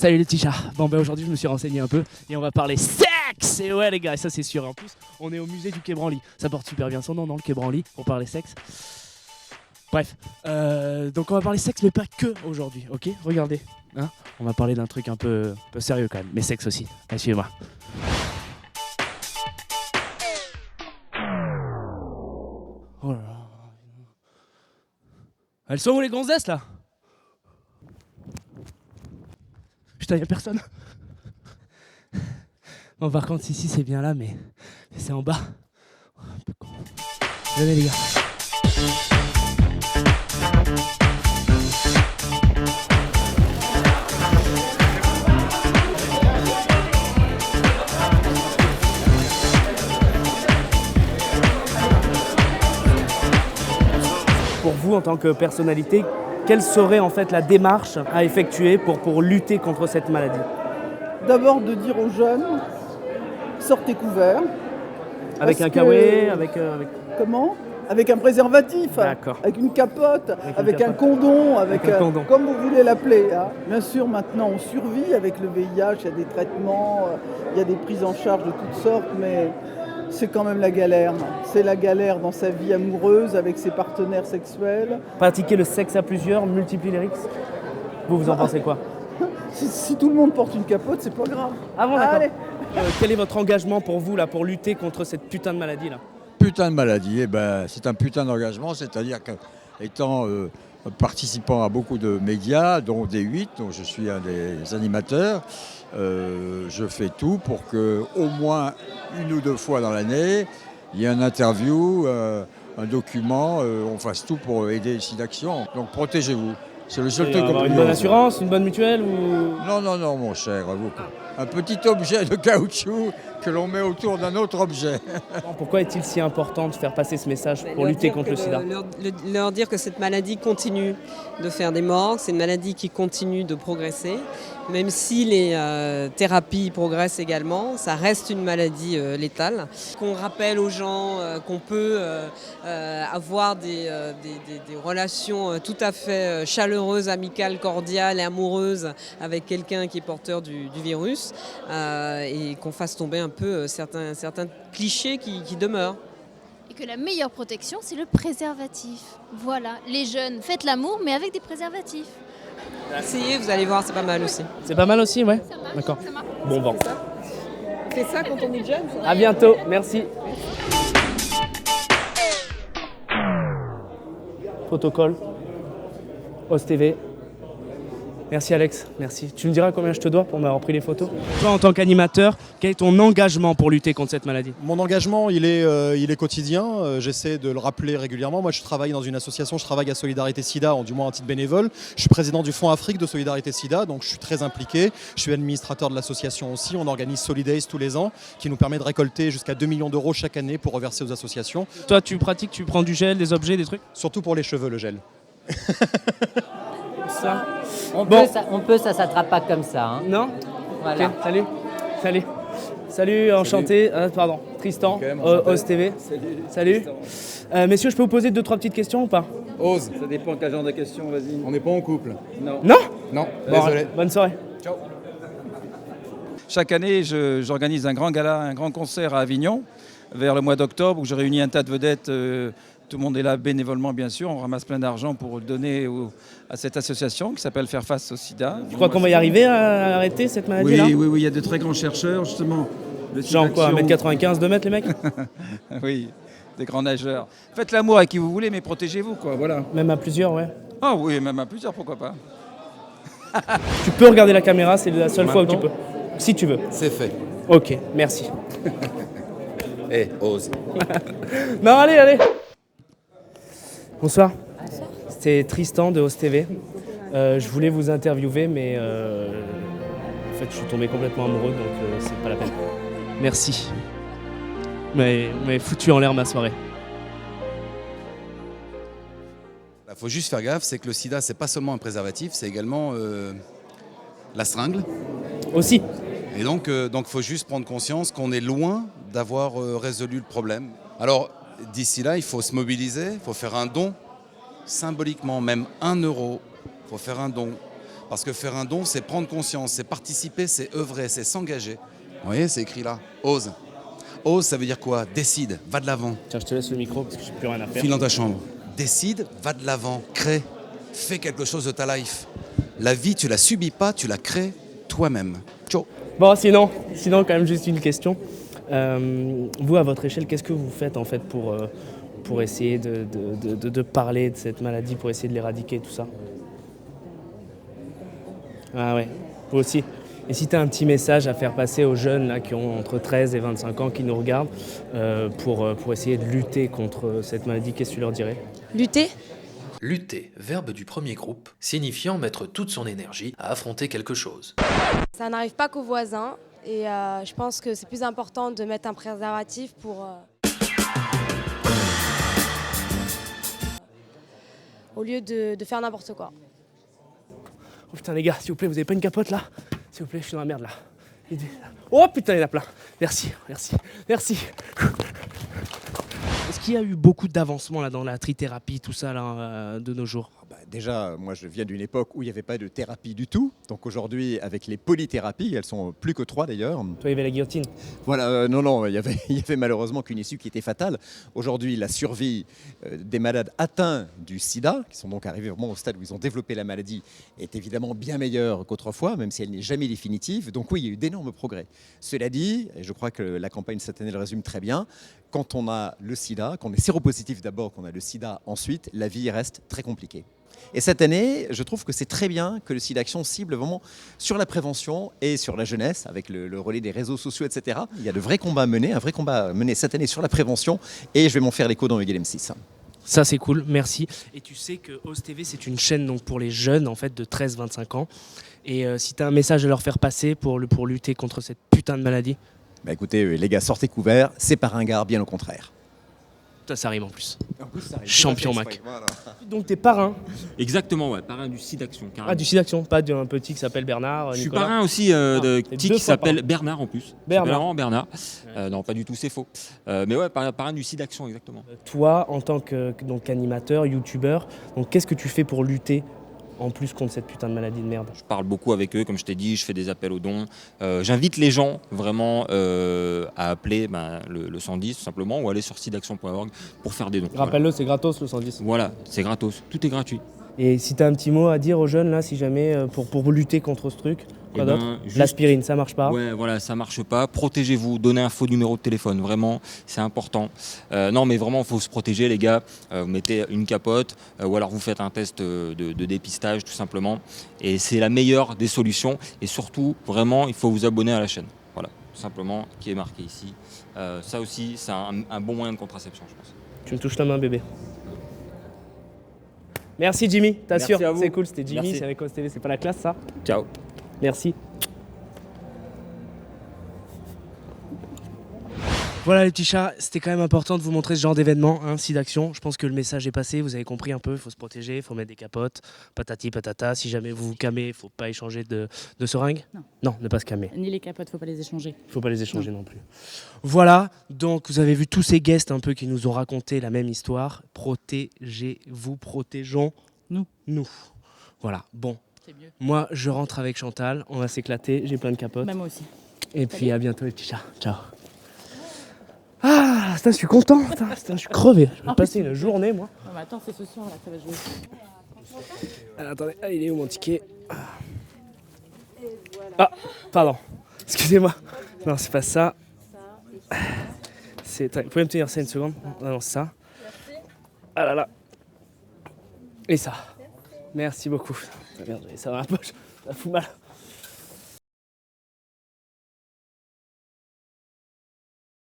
Salut les petits chats. Bon bah aujourd'hui je me suis renseigné un peu et on va parler sexe. Et ouais les gars, ça c'est sûr. En plus on est au musée du Quai Branly. Ça porte super bien son nom, non, le Quai Branly, pour parler sexe. Bref, donc on va parler sexe mais pas que aujourd'hui, ok? Regardez, hein, on va parler d'un truc un peu sérieux quand même, mais sexe aussi. Allez, suivez-moi. Oh là là. Elles sont où les gonzesses là? Putain, y'a personne. Bon, par contre, ici c'est bien là, mais c'est en bas. Un peu con. Venez les gars. Pour vous, en tant que personnalité, quelle serait en fait la démarche à effectuer pour lutter contre cette maladie? D'abord de dire aux jeunes, sortez couverts. Avec Parce un que- kawaii, avec... Comment? Avec un préservatif, D'accord. avec une capote, avec une un capote. condom, Avec un condom. comme vous voulez l'appeler. Hein. Bien sûr, maintenant on survit avec le VIH, il y a des traitements, il y a des prises en charge de toutes sortes, mais c'est quand même la galère. C'est la galère dans sa vie amoureuse avec ses partenaires sexuels. Pratiquer le sexe à plusieurs multiplie les risques. Vous en pensez quoi? Si tout le monde porte une capote, c'est pas grave. Ah bon, d'accord. Allez. Quel est votre engagement pour vous là, pour lutter contre cette putain de maladie là? Putain de maladie, eh ben, c'est un putain d'engagement, c'est-à-dire qu'étant participant à beaucoup de médias, dont D8, dont je suis un des animateurs, je fais tout pour que au moins une ou deux fois dans l'année, il y ait une interview, un document, on fasse tout pour aider ici d'action. Donc protégez-vous. C'est le seul truc qu'on peut Une dire. bonne assurance, une bonne mutuelle ou... Non, non, non, mon cher. Un petit objet de caoutchouc que l'on met autour d'un autre objet. Pourquoi est-il si important de faire passer ce message pour lutter contre le sida? Leur dire que cette maladie continue de faire des morts, c'est une maladie qui continue de progresser. Même si les thérapies progressent également, ça reste une maladie létale. Qu'on rappelle aux gens qu'on peut avoir des relations tout à fait chaleureuses, amicales, cordiales et amoureuses avec quelqu'un qui est porteur du virus et qu'on fasse tomber un peu certains clichés qui demeurent. Et que la meilleure protection, c'est le préservatif. Voilà, les jeunes, faites l'amour, mais avec des préservatifs. Essayez, vous allez voir, c'est pas mal aussi. C'est pas mal aussi, ouais? Ça marche, D'accord. ça marche. Bon vent. C'est ça quand on est jeune. À bientôt, merci. Protocole. OSTV. Merci Alex, merci. Tu me diras combien je te dois pour m'avoir pris les photos? Toi en tant qu'animateur, quel est ton engagement pour lutter contre cette maladie? Mon engagement, il est quotidien. J'essaie de le rappeler régulièrement. Moi, je travaille dans une association, je travaille à Solidarité Sida, du moins en titre bénévole. Je suis président du Fonds Afrique de Solidarité Sida, donc je suis très impliqué. Je suis administrateur de l'association aussi. On organise Solidays tous les ans, qui nous permet de récolter jusqu'à 2 millions d'euros chaque année pour reverser aux associations. Toi tu pratiques, tu prends du gel, des objets, des trucs? Surtout pour les cheveux, le gel. Ça. On peut, ça s'attrape pas comme ça. Hein. Non? Voilà. Ok, salut, enchanté. Pardon, Tristan, OSTV. Salut. Messieurs, je peux vous poser 2-3 petites questions ou pas? Ose. Ça dépend quel genre de question, vas-y. On n'est pas en couple. Non. Non? Non, Bon, désolé. bonne soirée. Ciao. Chaque année, j'organise un grand gala, un grand concert à Avignon, vers le mois d'octobre, où je réunis un tas de vedettes. Tout le monde est là bénévolement, bien sûr. On ramasse plein d'argent pour le donner à cette association qui s'appelle Faire face au sida. Tu crois qu'on va y arriver à arrêter cette maladie-là? Oui, il y a de très grands chercheurs, justement. Genre quoi, 1m95, 2 mètres les mecs? Oui, des grands nageurs. Faites l'amour à qui vous voulez, mais protégez-vous, quoi, voilà. Même à plusieurs, ouais. Ah oui, même à plusieurs, pourquoi pas. Tu peux regarder la caméra, c'est la seule fois où tu peux. Si tu veux. C'est fait. Ok, merci. Ose. Non, allez. Bonsoir. C'est Tristan de OSTV. Je voulais vous interviewer, mais en fait, je suis tombé complètement amoureux, donc c'est pas la peine. Merci. Mais foutu en l'air ma soirée. Il faut juste faire gaffe, c'est que le sida, c'est pas seulement un préservatif, c'est également la seringue. Aussi. Et donc, faut juste prendre conscience qu'on est loin d'avoir résolu le problème. Alors, d'ici là, il faut se mobiliser, il faut faire un don, symboliquement, même 1 euro. Il faut faire un don Parce que faire un don, c'est prendre conscience, c'est participer, c'est œuvrer, c'est s'engager. Vous voyez, c'est écrit là. Ose. Ose, ça veut dire quoi? Décide, va de l'avant. Tiens, je te laisse le micro parce que j'ai plus rien à faire. File dans ta chambre. Décide, va de l'avant, crée. Fais quelque chose de ta life. La vie, tu la subis pas, tu la crées toi-même. Ciao. Bon, sinon, quand même, juste une question. Vous, à votre échelle, qu'est-ce que vous faites en fait pour essayer de parler de cette maladie, pour essayer de l'éradiquer, tout ça? Ah ouais, vous aussi. Et si tu as un petit message à faire passer aux jeunes là, qui ont entre 13 et 25 ans, qui nous regardent, pour essayer de lutter contre cette maladie, qu'est-ce que tu leur dirais? Lutter? Lutter, verbe du premier groupe, signifiant mettre toute son énergie à affronter quelque chose. Ça n'arrive pas qu'aux voisins et je pense que c'est plus important de mettre un préservatif pour... au lieu de faire n'importe quoi. Oh putain les gars, s'il vous plaît, vous avez pas une capote là? S'il vous plaît, je suis dans la merde là. Oh putain, il y en a plein. Merci. Est-ce qu'il y a eu beaucoup d'avancement là dans la trithérapie, tout ça là, de nos jours? Déjà, moi je viens d'une époque où il n'y avait pas de thérapie du tout. Donc aujourd'hui, avec les polythérapies, elles sont plus que 3 d'ailleurs. Toi, il y avait la guillotine. Voilà, non, il y avait malheureusement qu'une issue qui était fatale. Aujourd'hui, la survie des malades atteints du sida, qui sont donc arrivés vraiment au stade où ils ont développé la maladie, est évidemment bien meilleure qu'autrefois, même si elle n'est jamais définitive. Donc oui, il y a eu d'énormes progrès. Cela dit, et je crois que la campagne cette année le résume très bien, quand on a le sida, quand on est séropositif d'abord, qu'on a le sida ensuite, la vie reste très compliquée. Et cette année, je trouve que c'est très bien que le sida Action cible vraiment sur la prévention et sur la jeunesse, avec le relais des réseaux sociaux, etc. Il y a de vrais combats à mener, un vrai combat à mener cette année sur la prévention, et je vais m'en faire l'écho dans Miguel M6. Ça c'est cool, merci. Et tu sais que Ose TV c'est une chaîne donc, pour les jeunes en fait, de 13-25 ans. Et si tu as un message à leur faire passer pour lutter contre cette putain de maladie? Écoutez, les gars, sortez couverts, c'est pas ringard, bien au contraire. Ça rime en plus. Ça arrive. Champion Mac. Voilà. Donc t'es parrain? Exactement, ouais, parrain du SIDA Action. Carrément. Ah, du SIDA Action, pas d'un petit qui s'appelle Bernard. Je suis Nicolas. parrain aussi de petit qui s'appelle Bernard en plus. Bernard. Bernard. Non, pas du tout, c'est faux. Mais ouais, parrain du SIDA Action, exactement. Toi, en tant qu'animateur, youtubeur, qu'est-ce que tu fais pour lutter en plus contre cette putain de maladie de merde? Je parle beaucoup avec eux, comme je t'ai dit, je fais des appels aux dons. J'invite les gens vraiment à appeler le 110 tout simplement ou aller sur sidaction.org pour faire des dons. Rappelle-le, voilà. C'est gratos le 110. Voilà, c'est gratos, tout est gratuit. Et si tu as un petit mot à dire aux jeunes là, si jamais pour lutter contre ce truc, quoi d'autre? L'aspirine, ça marche pas? Ouais, voilà, ça marche pas. Protégez-vous, donnez un faux numéro de téléphone, vraiment, c'est important. Non, mais vraiment, il faut se protéger, les gars. Vous mettez une capote ou alors vous faites un test de dépistage, tout simplement. Et c'est la meilleure des solutions. Et surtout, vraiment, il faut vous abonner à la chaîne. Voilà, tout simplement, qui est marqué ici. Ça aussi, c'est un bon moyen de contraception, je pense. Tu me touches la main, bébé. Merci Jimmy, t'assures, c'est cool, c'était Jimmy, Merci. c'est avec Ose TV, c'est pas la classe ça? Ciao. Merci. Voilà les petits chats, c'était quand même important de vous montrer ce genre d'événement, SIDA Action. Je pense que le message est passé, vous avez compris un peu, il faut se protéger, il faut mettre des capotes, patati patata. Si jamais vous vous camez, il ne faut pas échanger de seringues. Non, ne pas se camer. Ni les capotes, faut pas les échanger. Il ne faut pas les échanger non plus. Voilà, donc vous avez vu tous ces guests un peu qui nous ont raconté la même histoire. Protégez-vous, protégeons-nous. Voilà, bon. Moi, je rentre avec Chantal, on va s'éclater, j'ai plein de capotes. Bah, moi aussi. Et puis à bientôt les petits chats. Ciao. Ah, putain, je suis content, putain, je suis crevé. Je vais passer une journée, moi. Non, mais attends, c'est ce soir là que ça va jouer. Alors, attendez, il est où mon ticket? Ah, pardon. Excusez-moi. Non, c'est pas ça. Vous pouvez me tenir ça une seconde? Non, c'est ça. Ah là là. Et ça. Merci beaucoup. Merde, j'avais ça dans la poche. Ça fout mal.